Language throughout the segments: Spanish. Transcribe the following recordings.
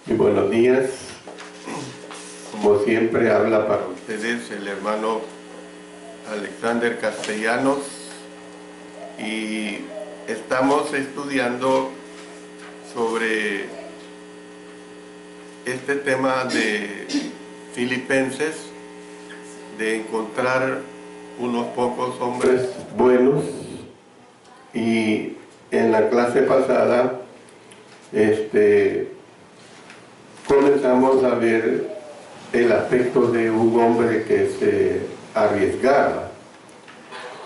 Y buenos días. Como siempre habla para ustedes el hermano Alexander Castellanos y estamos estudiando sobre este tema de Filipenses, de encontrar unos pocos hombres buenos. Y en la clase pasada comenzamos a ver el aspecto de un hombre que se arriesgaba.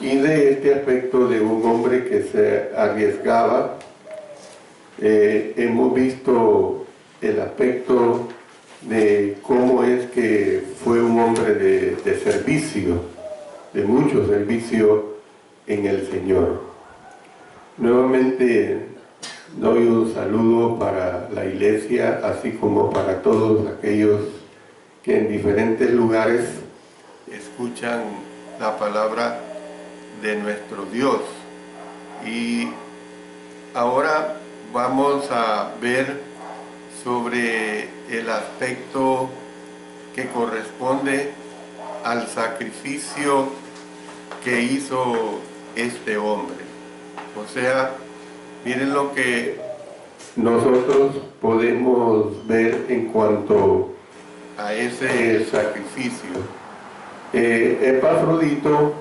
Y de este aspecto de un hombre que se arriesgaba, hemos visto el aspecto de cómo es que fue un hombre de servicio, de mucho servicio en el Señor. Nuevamente doy un saludo para la iglesia, así como para todos aquellos que en diferentes lugares escuchan la palabra de nuestro Dios. Y ahora vamos a ver sobre el aspecto que corresponde al sacrificio que hizo este hombre. O sea, miren lo que nosotros podemos ver en cuanto a ese sacrificio. Epafrodito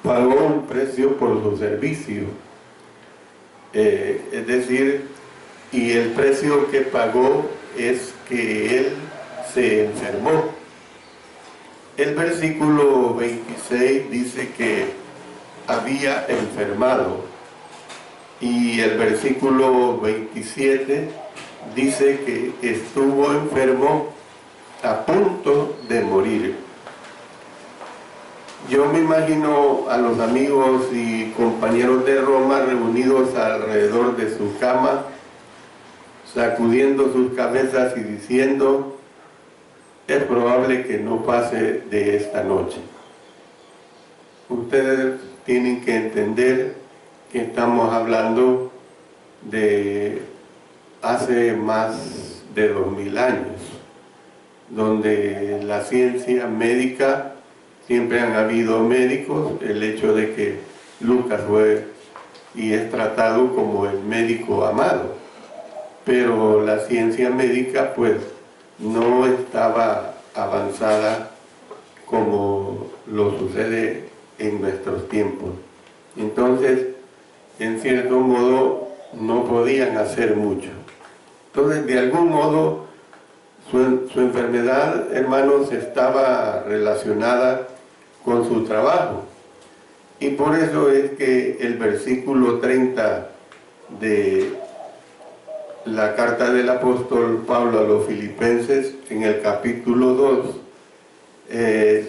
pagó un precio por su servicio, es decir, y el precio que pagó es que él se enfermó. El versículo 26 dice que había enfermado, y el versículo 27 dice que estuvo enfermo a punto de morir. Yo me imagino a los amigos y compañeros de Roma reunidos alrededor de su cama, sacudiendo sus cabezas y diciendo: es probable que no pase de esta noche. Ustedes tienen que entender que estamos hablando de hace más de 2000 años, donde la ciencia médica, siempre han habido médicos. El hecho de que Lucas fue y es tratado como el médico amado, pero la ciencia médica pues no estaba avanzada como lo sucede en nuestros tiempos. Entonces, en cierto modo, no podían hacer mucho. Entonces, de algún modo, su enfermedad, hermanos, estaba relacionada con su trabajo. Y por eso es que el versículo 30 de la carta del apóstol Pablo a los Filipenses, en el capítulo 2,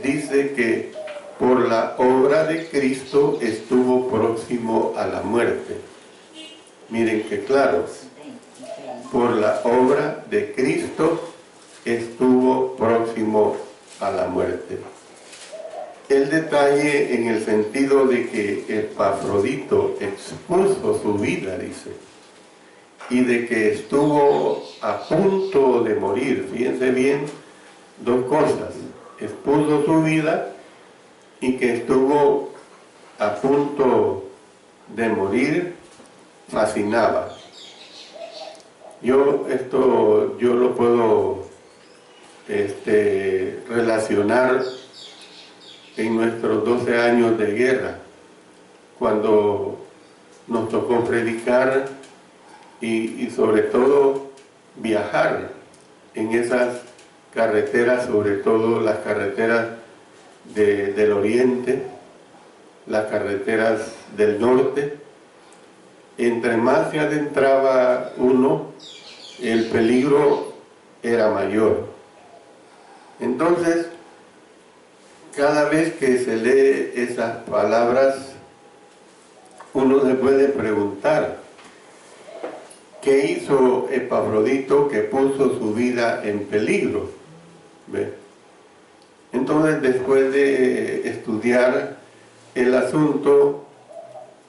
dice que por la obra de Cristo estuvo próximo a la muerte. Miren qué claro. Por la obra de Cristo estuvo próximo a la muerte. El detalle en el sentido de que Epafrodito expuso su vida, dice, y de que estuvo a punto de morir. Fíjense bien, dos cosas: expuso su vida y que estuvo a punto de morir. Fascinaba. Yo lo puedo relacionar en nuestros 12 años de guerra, cuando nos tocó predicar y sobre todo viajar en esas carreteras, sobre todo las carreteras del oriente, las carreteras del norte. Entre más se adentraba uno, el peligro era mayor. Entonces, cada vez que se lee esas palabras, uno se puede preguntar: ¿qué hizo Epafrodito que puso su vida en peligro? ¿Ve? Entonces, después de estudiar el asunto,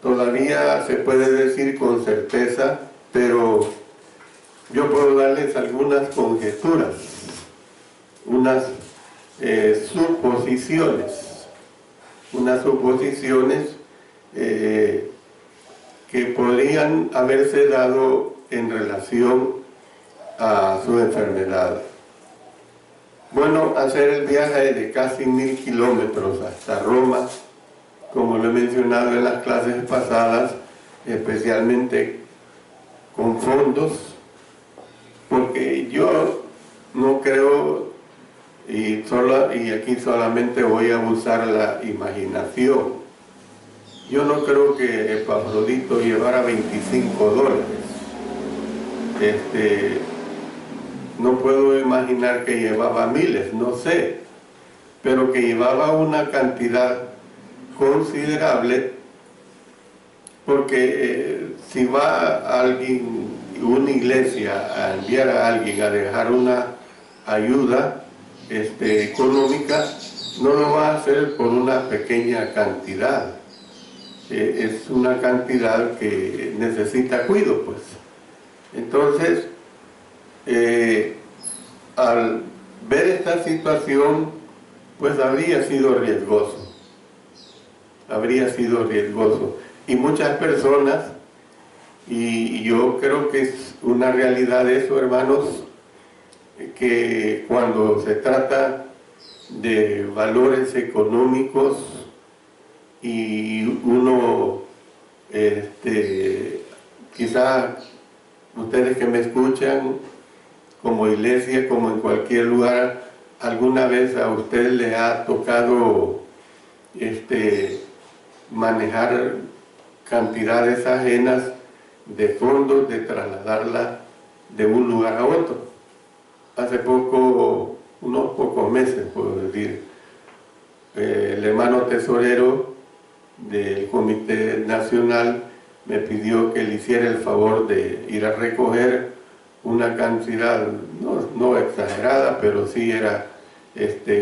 todavía se puede decir con certeza, pero yo puedo darles algunas conjeturas, unas suposiciones que podrían haberse dado en relación a su enfermedad. Bueno, hacer el viaje de casi 1000 kilómetros hasta Roma, como lo he mencionado en las clases pasadas, especialmente con fondos, porque yo no creo, y aquí solamente voy a usar la imaginación, yo no creo que Epafrodito llevara $25. No puedo imaginar que llevaba miles, no sé, pero que llevaba una cantidad considerable, porque si va alguien, una iglesia, a enviar a alguien a dejar una ayuda económica, no lo va a hacer por una pequeña cantidad. Es una cantidad que necesita cuidado, pues. Entonces, al ver esta situación, pues habría sido riesgoso. Y muchas personas, y yo creo que es una realidad eso, hermanos, que cuando se trata de valores económicos y uno, quizá ustedes que me escuchan, como iglesia, como en cualquier lugar, alguna vez a usted le ha tocado manejar cantidades ajenas de fondos, de trasladarla de un lugar a otro. Hace poco, unos pocos meses, puedo decir, el hermano tesorero del Comité Nacional me pidió que le hiciera el favor de ir a recoger una cantidad, no exagerada, pero sí era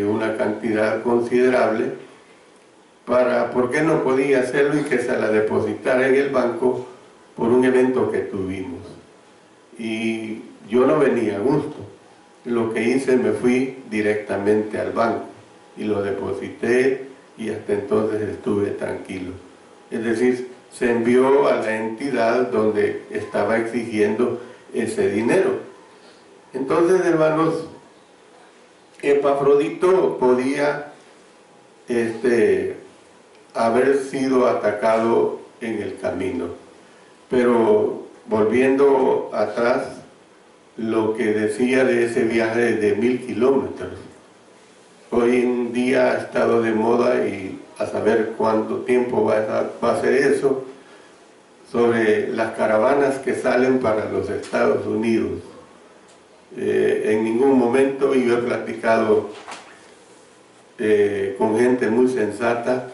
una cantidad considerable, ¿por qué no podía hacerlo y que se la depositara en el banco por un evento que tuvimos? Y yo no venía a gusto. Lo que hice, me fui directamente al banco y lo deposité, y hasta entonces estuve tranquilo. Es decir, se envió a la entidad donde estaba exigiendo ese dinero. Entonces, hermanos, Epafrodito podía haber sido atacado en el camino. Pero volviendo atrás, lo que decía de ese viaje de 1000 kilómetros, hoy en día ha estado de moda, y a saber cuánto tiempo va a ser eso, sobre las caravanas que salen para los Estados Unidos. En ningún momento, y yo he platicado con gente muy sensata,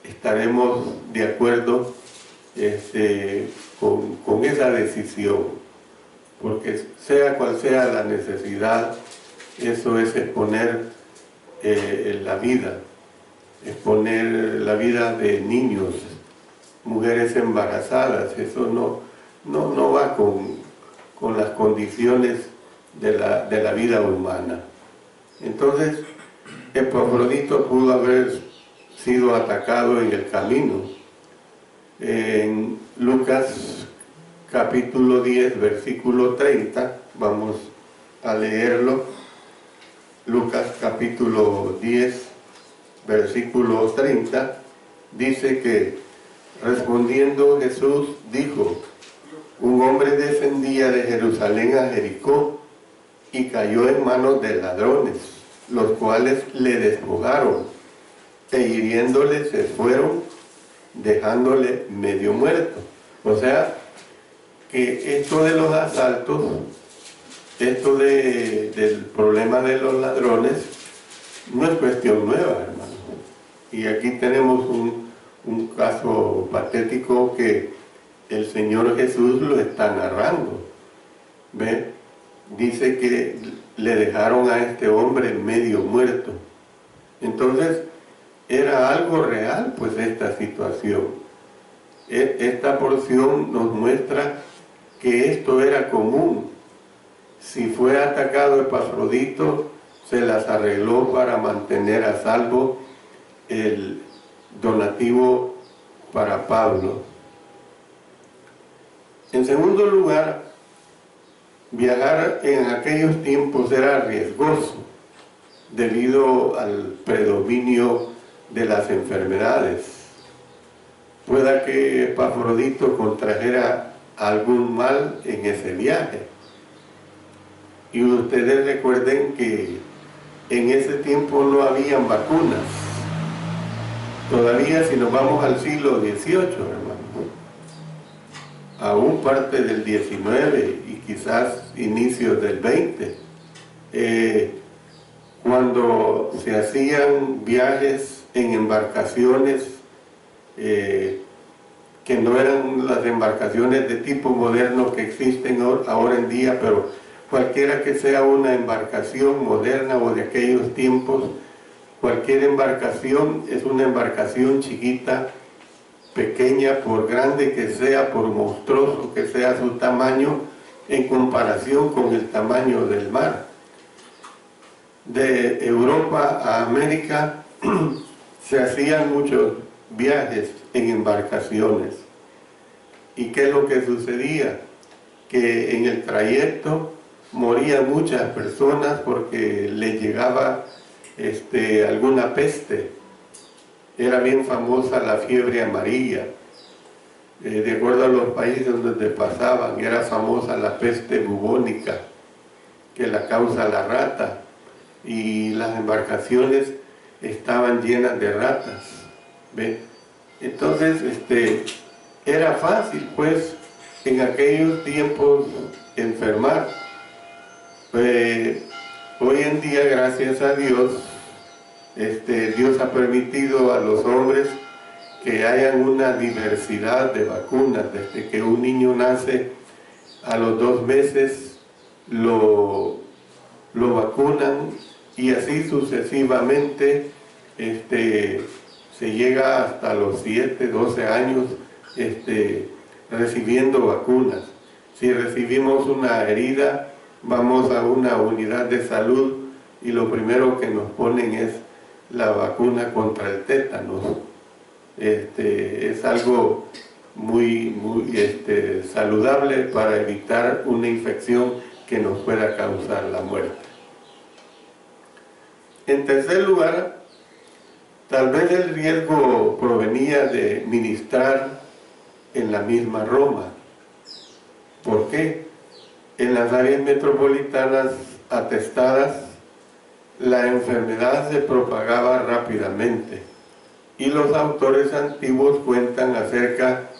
estaremos de acuerdo con esa decisión, porque sea cual sea la necesidad, eso es exponer la vida, exponer la vida de niños, mujeres embarazadas. Eso no va con las condiciones de la vida humana. Entonces, Epafrodito pudo haber sido atacado en el camino. En Lucas capítulo 10, versículo 30, vamos a leerlo. Lucas capítulo 10, versículo 30, dice que respondiendo Jesús dijo: un hombre descendía de Jerusalén a Jericó y cayó en manos de ladrones, los cuales le despojaron e hiriéndole se fueron, dejándole medio muerto. O sea, que esto de los asaltos, esto del problema de los ladrones, no es cuestión nueva, hermano. Y aquí tenemos un caso patético que el Señor Jesús lo está narrando. ¿Ve? Dice que le dejaron a este hombre medio muerto. Entonces, era algo real, pues, esta situación. Esta porción nos muestra que esto era común. Si fue atacado Epafrodito, se las arregló para mantener a salvo el donativo para Pablo. En segundo lugar, viajar en aquellos tiempos era riesgoso debido al predominio de las enfermedades. Pueda que Epafrodito contrajera algún mal en ese viaje. Y ustedes recuerden que en ese tiempo no habían vacunas. Todavía si nos vamos al siglo XVIII, hermanos, aún parte del XIX y quizás inicios del XX, cuando se hacían viajes en embarcaciones que no eran las embarcaciones de tipo moderno que existen ahora en día, pero cualquiera que sea una embarcación moderna o de aquellos tiempos, cualquier embarcación es una embarcación chiquita, pequeña, por grande que sea, por monstruoso que sea su tamaño, en comparación con el tamaño del mar. De Europa a América se hacían muchos viajes en embarcaciones. ¿Y qué es lo que sucedía? Que en el trayecto morían muchas personas porque les llegaba alguna peste. Era bien famosa la fiebre amarilla. De acuerdo a los países donde pasaban, era famosa la peste bubónica, que la causa la rata, y las embarcaciones estaban llenas de ratas. ¿Ve? Entonces, era fácil, pues, en aquellos tiempos enfermar. Hoy en día, gracias a Dios, Dios ha permitido a los hombres que hayan una diversidad de vacunas. Desde que un niño nace, a los 2 meses lo vacunan, y así sucesivamente se llega hasta los 7, 12 años recibiendo vacunas. Si recibimos una herida, vamos a una unidad de salud y lo primero que nos ponen es la vacuna contra el tétanos. Es algo muy saludable para evitar una infección que nos pueda causar la muerte. En tercer lugar, tal vez el riesgo provenía de ministrar en la misma Roma. ¿Por qué? En las áreas metropolitanas atestadas, la enfermedad se propagaba rápidamente, y los autores antiguos cuentan acerca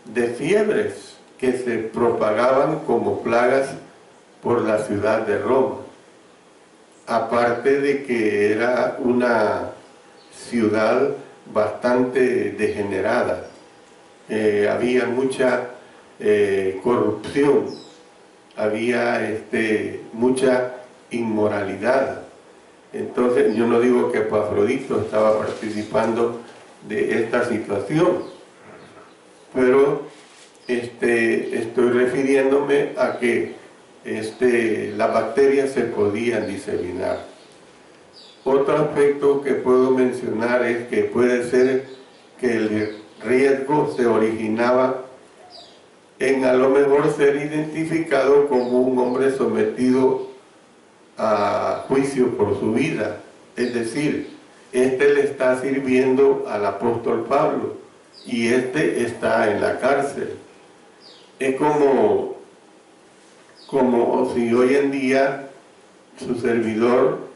de fiebres que se propagaban como plagas por la ciudad de Roma. Aparte de que era una ciudad bastante degenerada, había mucha corrupción, había mucha inmoralidad. Entonces, yo no digo que Epafrodito estaba participando de esta situación, pero estoy refiriéndome a que las bacterias se podían diseminar. Otro aspecto que puedo mencionar es que puede ser que el riesgo se originaba en a lo mejor ser identificado como un hombre sometido a juicio por su vida. Es decir, le está sirviendo al apóstol Pablo y está en la cárcel. Es como si hoy en día su servidor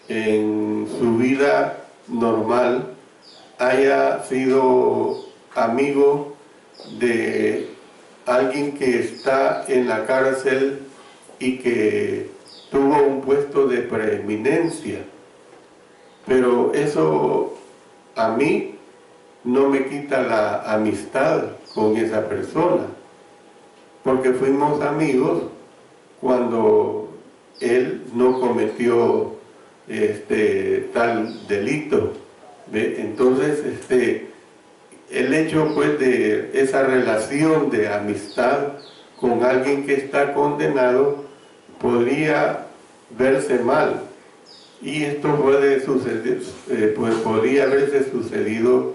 en su vida normal haya sido amigo de alguien que está en la cárcel y que tuvo un puesto de preeminencia, pero eso a mí no me quita la amistad con esa persona, porque fuimos amigos cuando él no cometió tal delito. ¿Ve? Entonces el hecho pues de esa relación de amistad con alguien que está condenado podría verse mal. Y esto puede suceder, pues podría haberse sucedido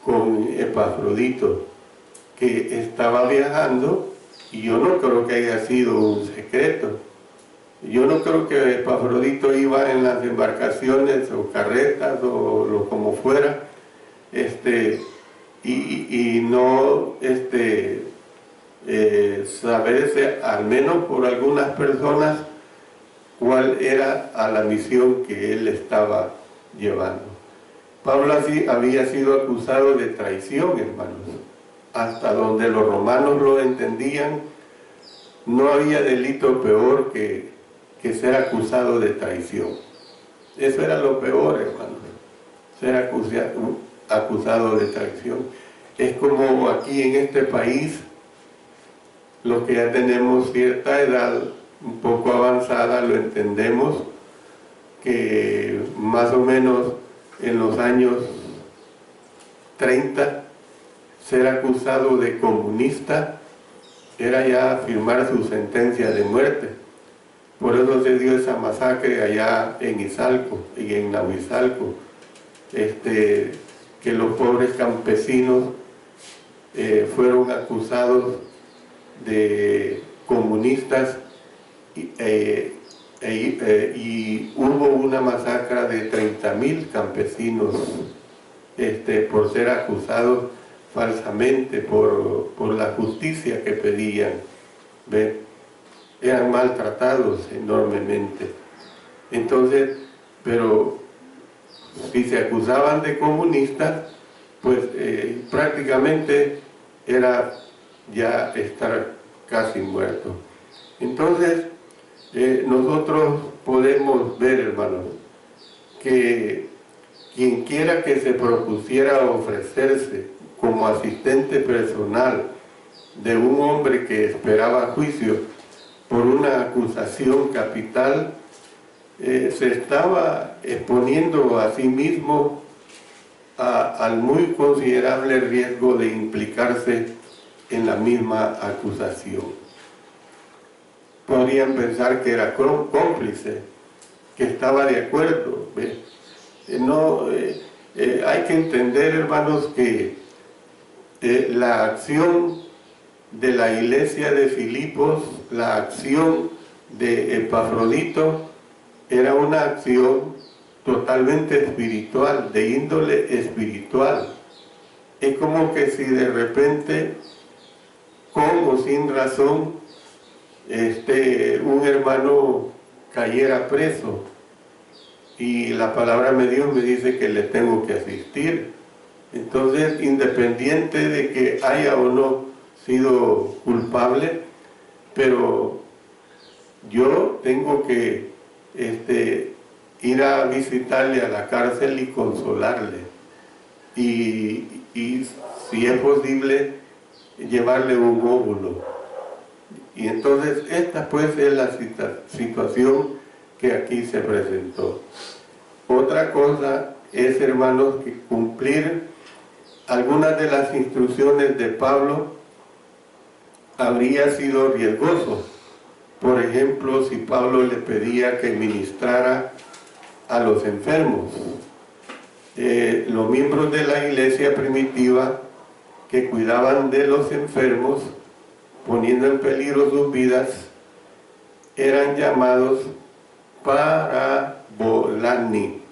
con Epafrodito, que estaba viajando, y yo no creo que haya sido un secreto. Yo no creo que Epafrodito iba en las embarcaciones o carretas o lo como fuera, y no saberse, al menos por algunas personas, cuál era a la misión que él estaba llevando. Pablo así había sido acusado de traición, hermanos. Hasta donde los romanos lo entendían, no había delito peor que ser acusado de traición. Eso era lo peor, hermanos, ser acusado de traición. Es como aquí en este país, los que ya tenemos cierta edad, un poco avanzada, lo entendemos, que más o menos en los años 30, ser acusado de comunista era ya firmar su sentencia de muerte. Por eso se dio esa masacre allá en Izalco y en Nahuizalco, que los pobres campesinos fueron acusados de comunistas, y hubo una masacre de 30.000 campesinos por ser acusados falsamente por la justicia que pedían. ¿Ve? Eran maltratados enormemente. Entonces, pero si se acusaban de comunistas, pues prácticamente era ya estar casi muerto. Entonces, nosotros podemos ver, hermanos, que quien quiera que se propusiera ofrecerse como asistente personal de un hombre que esperaba juicio por una acusación capital, se estaba exponiendo a sí mismo al muy considerable riesgo de implicarse en la misma acusación. Podrían pensar que era cómplice, que estaba de acuerdo. Hay que entender, hermanos, que la acción de la iglesia de Filipos, la acción de Epafrodito, era una acción totalmente espiritual, de índole espiritual. Es como que si de repente, con o sin razón, un hermano cayera preso y la palabra de Dios me dice que le tengo que asistir. Entonces, independiente de que haya o no sido culpable, pero yo tengo que ir a visitarle a la cárcel y consolarle, y si es posible llevarle un óvulo. Y entonces esta pues es la situación que aquí se presentó. Otra cosa es, hermanos, que cumplir algunas de las instrucciones de Pablo habría sido riesgoso. Por ejemplo, si Pablo le pedía que ministrara a los enfermos, los miembros de la iglesia primitiva que cuidaban de los enfermos, poniendo en peligro sus vidas, eran llamados parabolani.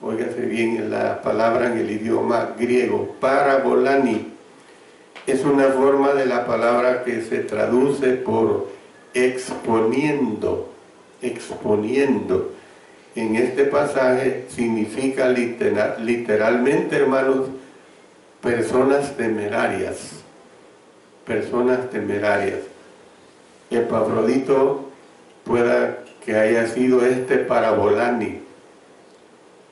Óigase bien la palabra en el idioma griego, parabolani. Es una forma de la palabra que se traduce por exponiendo, exponiendo. En este pasaje significa literalmente, hermanos, personas temerarias. Personas temerarias. Epafrodito pueda que haya sido parabolani,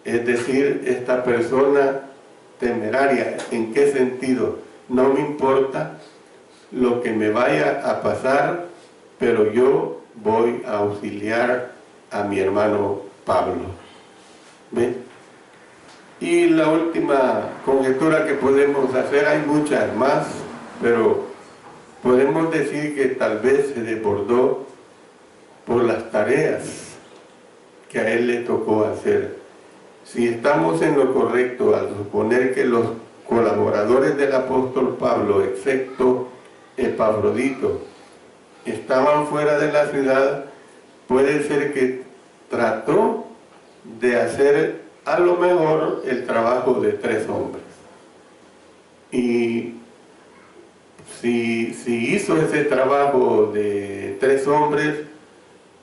es decir, esta persona temeraria. ¿En qué sentido? No me importa lo que me vaya a pasar, pero yo voy a auxiliar a mi hermano Pablo. ¿Ven? Y la última conjetura que podemos hacer, hay muchas más, pero podemos decir que tal vez se desbordó por las tareas que a él le tocó hacer. Si estamos en lo correcto al suponer que los colaboradores del apóstol Pablo, excepto Epafrodito, estaban fuera de la ciudad, puede ser que trató de hacer a lo mejor el trabajo de 3 hombres. Y si hizo ese trabajo de 3 hombres,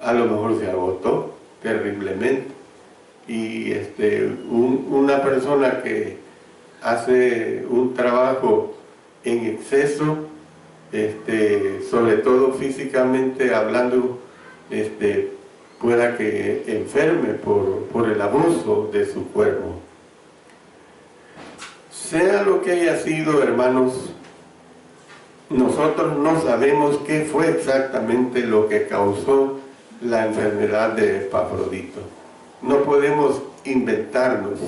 a lo mejor se agotó terriblemente. Y una persona que hace un trabajo en exceso, sobre todo físicamente hablando, pueda que enferme por el abuso de su cuerpo. Sea lo que haya sido, hermanos, nosotros no sabemos qué fue exactamente lo que causó la enfermedad de Epafrodito. No podemos inventarnos,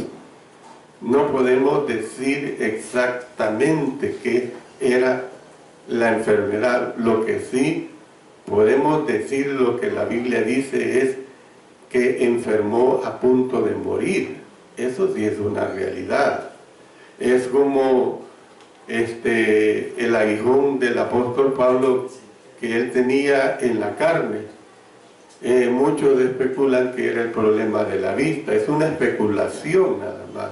no podemos decir exactamente qué era la enfermedad. Lo que sí podemos decir, lo que la Biblia dice, es que enfermó a punto de morir. Eso sí es una realidad. Es como el aguijón del apóstol Pablo que él tenía en la carne. Muchos especulan que era el problema de la vista. Es una especulación nada más.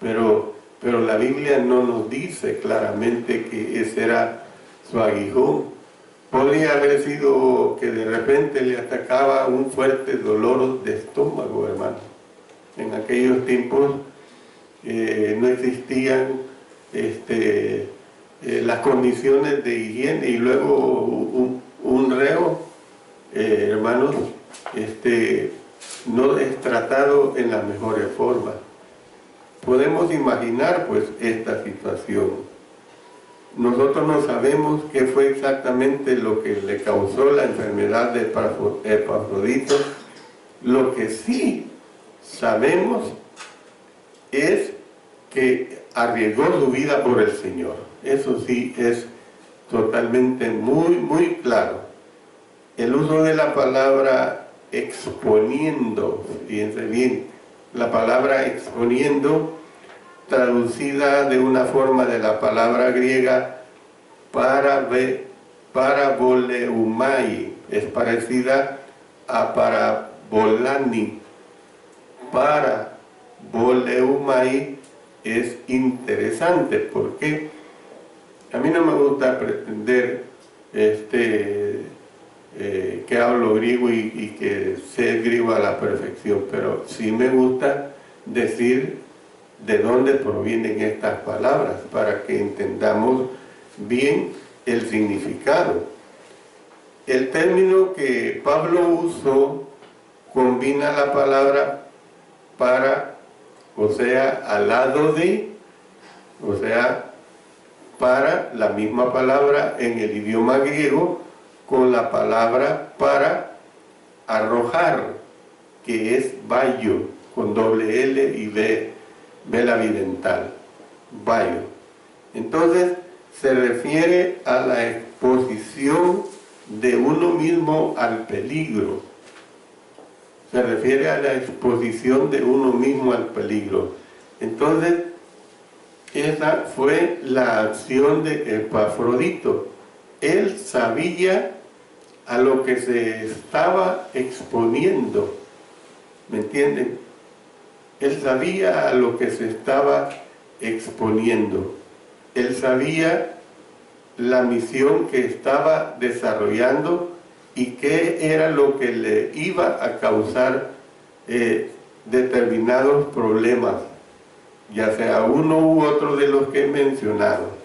Pero la Biblia no nos dice claramente que ese era su aguijón. Podría haber sido que de repente le atacaba un fuerte dolor de estómago, hermano. En aquellos tiempos no existían las condiciones de higiene, y luego un reo, hermanos, no es tratado en las mejores formas. Podemos imaginar pues esta situación. Nosotros no sabemos qué fue exactamente lo que le causó la enfermedad de Epafrodito. Lo que sí sabemos es que arriesgó su vida por el Señor. Eso sí es totalmente muy claro. El uso de la palabra exponiendo, fíjense bien, la palabra exponiendo, traducida de una forma de la palabra griega paraboleumai, es parecida a parabolani. Paraboleumai es interesante porque a mí no me gusta pretender que hablo griego y que sé griego a la perfección, pero sí me gusta decir de dónde provienen estas palabras para que entendamos bien el significado. El término que Pablo usó combina la palabra para, o sea, al lado de, o sea, para, la misma palabra en el idioma griego, con la palabra para arrojar, que es bayo, con doble L y B, vela bidental, bayo. Entonces se refiere a la exposición de uno mismo al peligro. Se refiere a la exposición de uno mismo al peligro. Entonces, esa fue la acción de Epafrodito. Él sabía a lo que se estaba exponiendo. ¿Me entienden? Él sabía a lo que se estaba exponiendo. Él sabía la misión que estaba desarrollando y qué era lo que le iba a causar determinados problemas, ya sea uno u otro de los que he mencionado.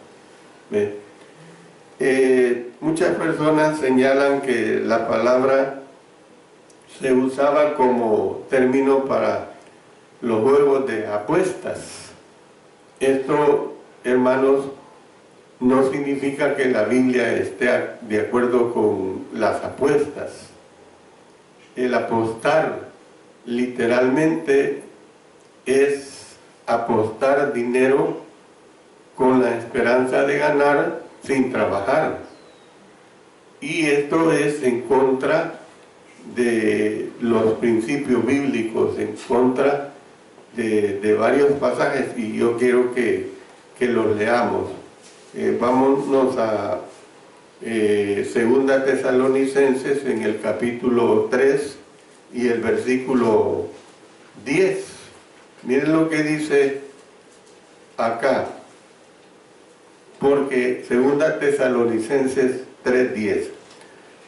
Muchas personas señalan que la palabra se usaba como término para los juegos de apuestas. Esto, hermanos, no significa que la Biblia esté de acuerdo con las apuestas. El apostar literalmente es apostar dinero con la esperanza de ganar sin trabajar. Y esto es en contra de los principios bíblicos, en contra de varios pasajes, y yo quiero que los leamos. Vámonos a Segunda Tesalonicenses en el capítulo 3 y el versículo 10. Miren lo que dice acá, porque Segunda Tesalonicenses 3:10,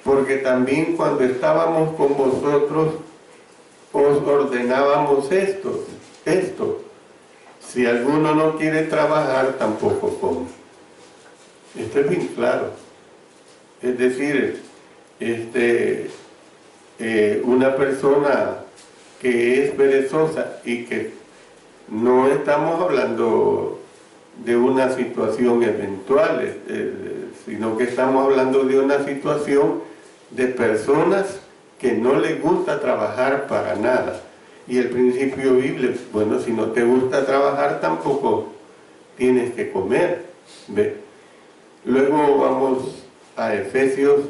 porque también cuando estábamos con vosotros os ordenábamos esto, si alguno no quiere trabajar, tampoco come. Esto es bien claro. Es decir, una persona que es perezosa, y que no estamos hablando de una situación eventual, sino que estamos hablando de una situación de personas que no les gusta trabajar para nada. Y el principio bíblico, bueno, si no te gusta trabajar, tampoco tienes que comer. ¿Ve? Luego vamos a Efesios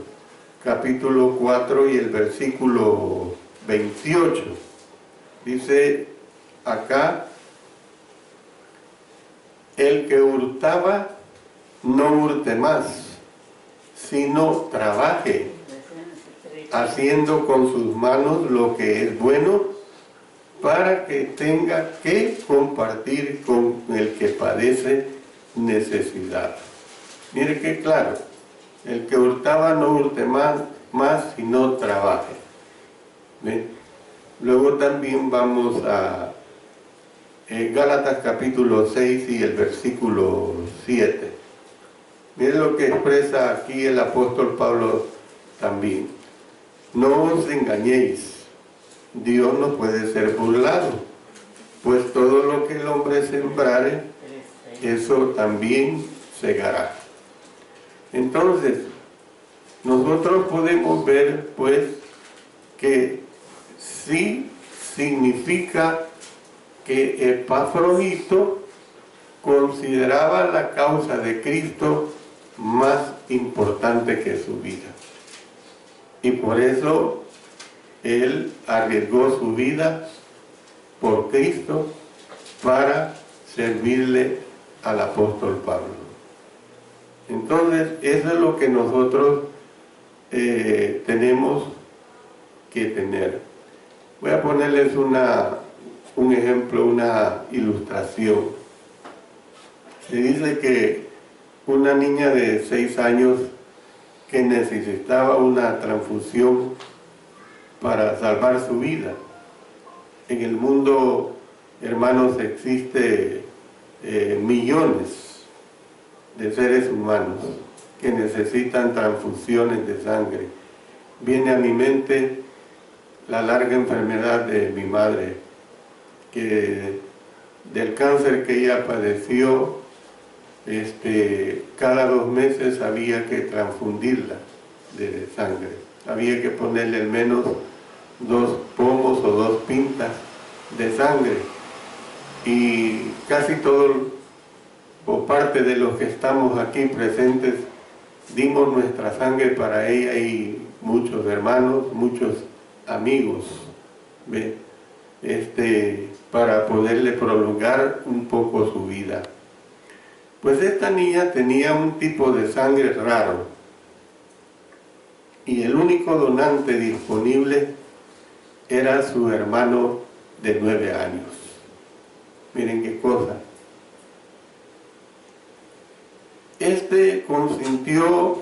capítulo 4 y el versículo 28. Dice acá: el que hurtaba, no hurte más, sino trabaje, haciendo con sus manos lo que es bueno, para que tenga que compartir con el que padece necesidad. Mire qué claro: el que hurtaba, no hurte más, sino trabaje. ¿Ven? Luego también vamos a Gálatas capítulo 6 y el versículo 7. Miren lo que expresa aquí el apóstol Pablo también: no os engañéis, Dios no puede ser burlado, pues todo lo que el hombre sembrare, eso también segará. Entonces, nosotros podemos ver pues que sí significa que Epafrodito consideraba la causa de Cristo más importante que su vida. Y por eso él arriesgó su vida por Cristo para servirle al apóstol Pablo. Entonces, eso es lo que nosotros tenemos que tener. Voy a ponerles un ejemplo, una ilustración. Se dice que una niña de 6 años que necesitaba una transfusión para salvar su vida. En el mundo, hermanos, existe millones de seres humanos que necesitan transfusiones de sangre. Viene a mi mente la larga enfermedad de mi madre, que del cáncer que ella padeció, cada 2 meses había que transfundirla de sangre. Había que ponerle al menos 2 pomos o 2 pintas de sangre. Y casi todo, o parte de los que estamos aquí presentes, dimos nuestra sangre para ella, y muchos hermanos, muchos amigos, ¿ve? Para poderle prolongar un poco su vida. Pues esta niña tenía un tipo de sangre raro, y el único donante disponible era su hermano de 9 años. Miren qué cosa. Consintió,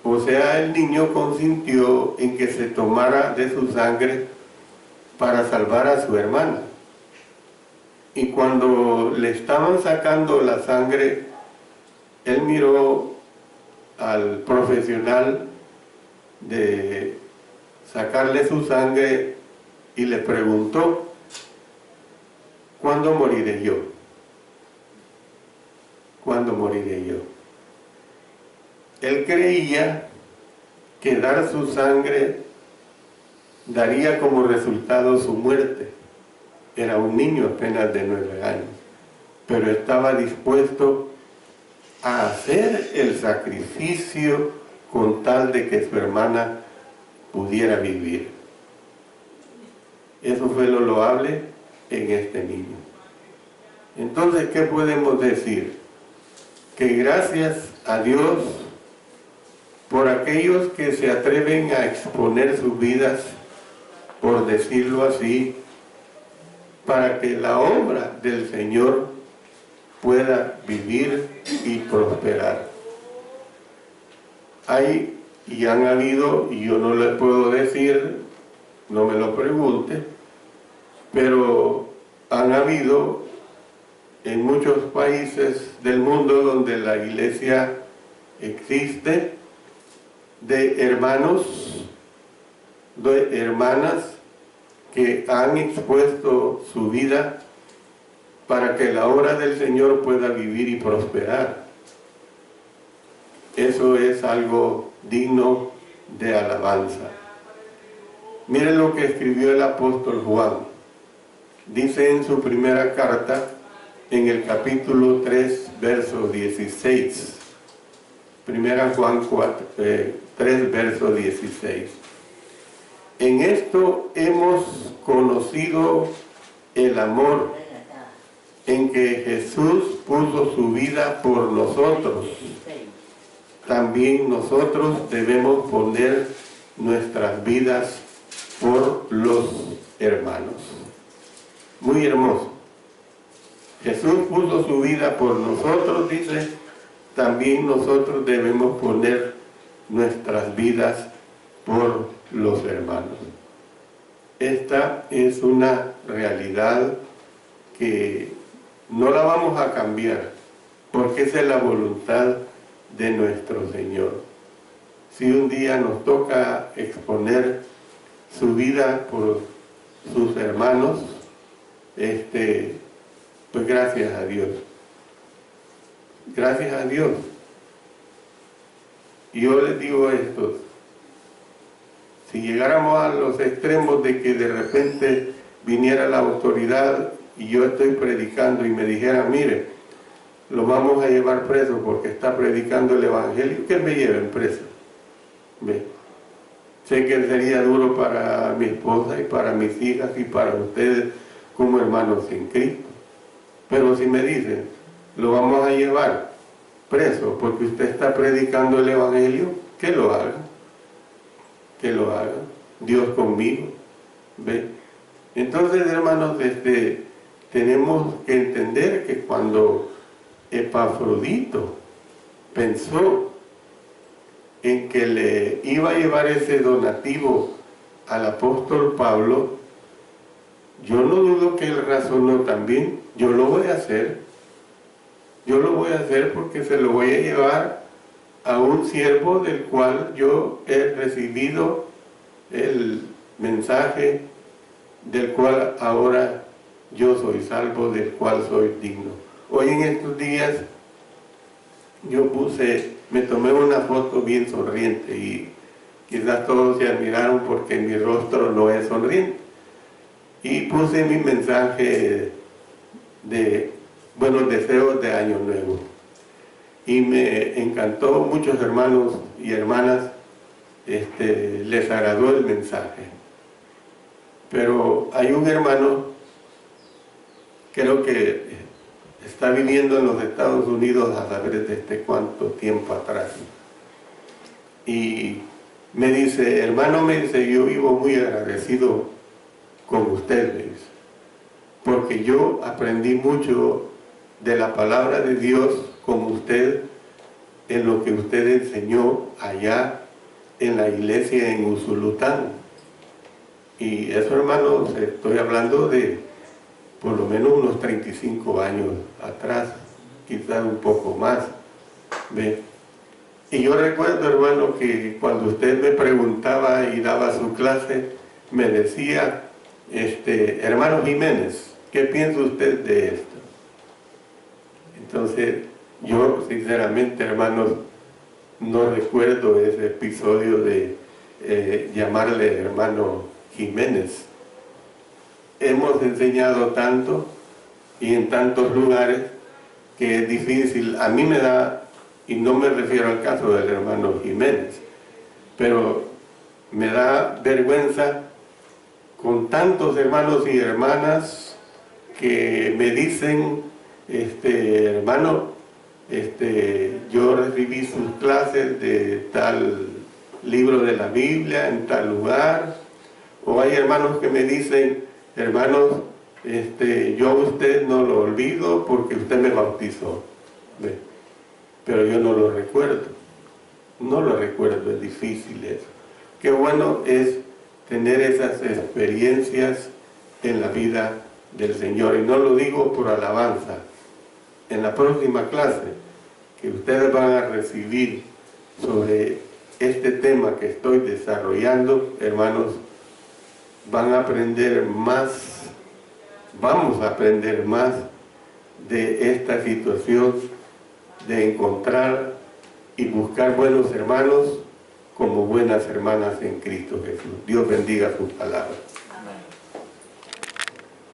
o sea, el niño consintió en que se tomara de su sangre para salvar a su hermana. Y cuando le estaban sacando la sangre, él miró al profesional de sacarle su sangre y le preguntó: ¿cuándo moriré yo? ¿Cuándo moriré yo? Él creía que dar su sangre daría como resultado su muerte. Era un niño apenas de 9 años, pero estaba dispuesto a hacer el sacrificio con tal de que su hermana pudiera vivir. Eso fue lo loable en este niño. Entonces, ¿qué podemos decir? Que gracias a Dios por aquellos que se atreven a exponer sus vidas, por decirlo así, para que la obra del Señor pueda vivir y prosperar. Hay y han habido, y yo no les puedo decir, no me lo pregunte, pero han habido en muchos países del mundo donde la iglesia existe, de hermanos, de hermanas que han expuesto su vida para que la obra del Señor pueda vivir y prosperar. Eso es algo digno de alabanza. Miren lo que escribió el apóstol Juan. Dice en su primera carta, en el capítulo 3, verso 16. Primera Juan 3, verso 16. En esto hemos conocido el amor, en que Jesús puso su vida por nosotros. También nosotros debemos poner nuestras vidas por los hermanos. Muy hermoso. Jesús puso su vida por nosotros, dice, también nosotros debemos poner nuestras vidas por los hermanos. Esta es una realidad que no la vamos a cambiar, porque esa es la voluntad de nuestro Señor. Si un día nos toca exponer su vida por sus hermanos, pues gracias a Dios. Gracias a Dios. Y yo les digo esto, si llegáramos a los extremos de que de repente viniera la autoridad y yo estoy predicando y me dijera, mire, lo vamos a llevar preso porque está predicando el Evangelio, que me lleven preso. ¿Ve? Sé que sería duro para mi esposa y para mis hijas y para ustedes como hermanos en Cristo. Pero si me dicen, lo vamos a llevar preso porque usted está predicando el Evangelio, que lo haga. Que lo haga. Dios conmigo. ¿Ve? Entonces, hermanos, tenemos que entender que cuando Epafrodito pensó en que le iba a llevar ese donativo al apóstol Pablo, yo no dudo que él razonó también, yo lo voy a hacer porque se lo voy a llevar a un siervo del cual yo he recibido el mensaje, del cual ahora yo soy salvo, del cual soy digno. Hoy en estos días yo me tomé una foto bien sonriente y quizás todos se admiraron porque mi rostro no es sonriente. Y puse mi mensaje de buenos deseos de Año Nuevo. Y me encantó, muchos hermanos y hermanas les agradó el mensaje. Pero hay un hermano, creo que está viviendo en los Estados Unidos a saber desde cuánto tiempo atrás. Y me dice, hermano, yo vivo muy agradecido con usted, me dice, porque yo aprendí mucho de la palabra de Dios con usted en lo que usted enseñó allá en la iglesia en Usulután. Y eso, hermanos, estoy hablando de por lo menos unos 35 años atrás, quizás un poco más. ¿Ve? Y yo recuerdo, hermano, que cuando usted me preguntaba y daba su clase, me decía, hermano Jiménez, ¿qué piensa usted de esto? Entonces, yo sinceramente, hermanos, no recuerdo ese episodio de llamarle hermano Jiménez. Hemos enseñado tanto y en tantos lugares que es difícil. A mí me da, y no me refiero al caso del hermano Jiménez, pero me da vergüenza con tantos hermanos y hermanas que me dicen, hermano, yo recibí sus clases de tal libro de la Biblia en tal lugar, o hay hermanos que me dicen, hermanos, yo a usted no lo olvido porque usted me bautizó. ¿Ve? Pero yo no lo recuerdo, es difícil eso. Qué bueno es tener esas experiencias en la vida del Señor, y no lo digo por alabanza. En la próxima clase que ustedes van a recibir sobre este tema que estoy desarrollando, hermanos, van a aprender más, vamos a aprender más de esta situación de encontrar y buscar buenos hermanos como buenas hermanas en Cristo Jesús. Dios bendiga su palabra.